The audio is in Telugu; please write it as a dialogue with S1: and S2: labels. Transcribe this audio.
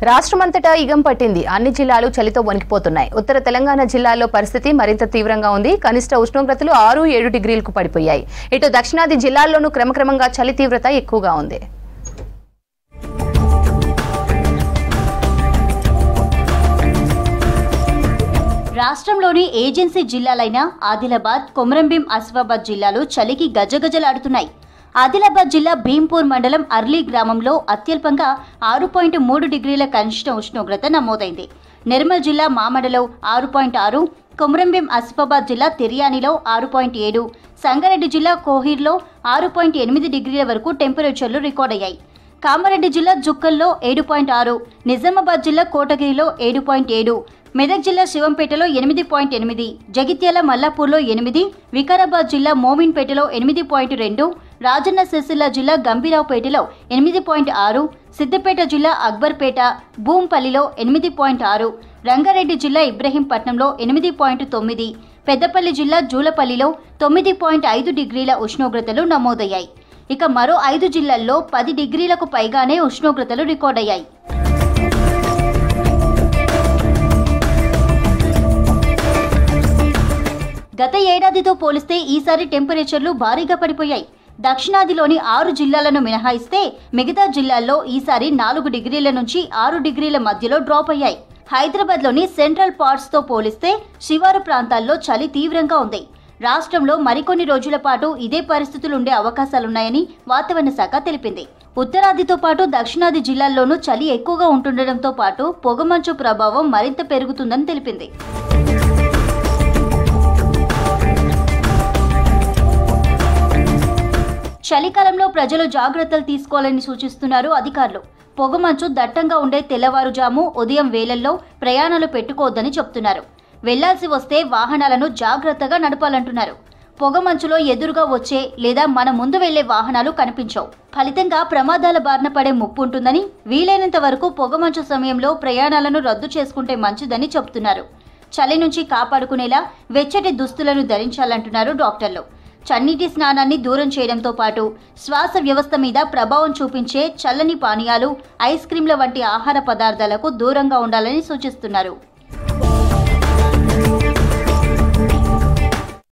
S1: రాష్ట్రమంతటా ఇగం పట్టింది. అన్ని జిల్లాలు చలితో వణికిపోతున్నాయి. ఉత్తర తెలంగాణ జిల్లాల్లో పరిస్థితి మరింత తీవ్రంగా ఉంది. కనిష్ట ఉష్ణోగ్రతలు 6-7 డిగ్రీలకు పడిపోయాయి. ఇటు దక్షిణాది జిల్లాల్లోనూ క్రమక్రమంగా చలి తీవ్రత ఎక్కువగా ఉంది.
S2: రాష్ట్రంలోని ఏజెన్సీ జిల్లాలైన ఆదిలాబాద్, కొమరంభీం, ఆసిఫాబాద్ జిల్లాలు చలికి గజగజలాడుతున్నాయి. ఆదిలాబాద్ జిల్లా భీంపూర్ మండలం అర్లీ గ్రామంలో అత్యల్పంగా 6.3 డిగ్రీల కనిష్ట ఉష్ణోగ్రత నమోదైంది. నిర్మల్ జిల్లా మామడలో 6.6, కొమరంభీం ఆసిఫాబాద్ జిల్లా తిర్యానిలో 6.7, సంగారెడ్డి జిల్లా కోహీర్లో 6.8 డిగ్రీల వరకు టెంపరేచర్లు రికార్డయ్యాయి. కామారెడ్డి జిల్లా జుక్కల్లో 7.6, నిజామాబాద్ జిల్లా కోటగిరిలో 7.7, మెదక్ జిల్లా శివంపేటలో 8.8, జగిత్యాల మల్లాపూర్లో 8, వికారాబాద్ జిల్లా మోమిన్పేటలో 8.2, రాజన్న సిరిసిల్ల జిల్లా గంభీరావుపేటలో 8.6, సిద్దిపేట జిల్లా అక్బర్పేట, భూంపల్లిలో 8.6, రంగారెడ్డి జిల్లా ఇబ్రహీంపట్నంలో 8.9, పెద్దపల్లి జిల్లా జూలపల్లిలో 9.5 డిగ్రీల ఉష్ణోగ్రతలు నమోదయ్యాయి. ఇక మరో 5 జిల్లాల్లో 10 డిగ్రీలకు పైగానే ఉష్ణోగ్రతలు రికార్డయ్యాయి. గత ఏడాదితో పోలిస్తే ఈసారి టెంపరేచర్లు భారీగా పడిపోయాయి. దక్షిణాదిలోని 6 జిల్లాలను మినహాయిస్తే మిగతా జిల్లాల్లో ఈసారి 4 డిగ్రీల నుంచి 6 డిగ్రీల మధ్యలో డ్రాప్ అయ్యాయి. హైదరాబాద్లోని సెంట్రల్ పార్ట్స్తో పోలిస్తే శివారు ప్రాంతాల్లో చలి తీవ్రంగా ఉంది. రాష్ట్రంలో మరికొన్ని రోజుల పాటు ఇదే పరిస్థితులు ఉండే అవకాశాలున్నాయని వాతావరణ శాఖ తెలిపింది. ఉత్తరాదితో పాటు దక్షిణాది జిల్లాల్లోనూ చలి ఎక్కువగా ఉంటుండటంతో పాటు పొగమంచు ప్రభావం మరింత పెరుగుతుందని తెలిపింది. చలికాలంలో ప్రజలు జాగ్రత్తలు తీసుకోవాలని సూచిస్తున్నారు అధికారులు. పొగమంచు దట్టంగా ఉండే తెల్లవారుజాము, ఉదయం వేళల్లో ప్రయాణాలు పెట్టుకోవద్దని చెప్తున్నారు. వెళ్లాల్సి వస్తే వాహనాలను జాగ్రత్తగా నడపాలంటున్నారు. పొగమంచులో ఎదురుగా వచ్చే లేదా మన ముందు వెళ్లే వాహనాలు కనిపించవు. ఫలితంగా ప్రమాదాల బారిన పడే ముప్పు ఉంటుందని, వీలైనంత వరకు పొగమంచు సమయంలో ప్రయాణాలను రద్దు చేసుకుంటే మంచిదని చెప్తున్నారు. చలి నుంచి కాపాడుకునేలా వెచ్చటి దుస్తులను ధరించాలంటున్నారు డాక్టర్లు. చన్నీటి స్నానాన్ని దూరం చేయడంతో పాటు శ్వాస వ్యవస్థ మీద ప్రభావం చూపించే చల్లని పానీయాలు, ఐస్ క్రీంల వంటి ఆహార పదార్థాలకు దూరంగా ఉండాలని సూచిస్తున్నారు.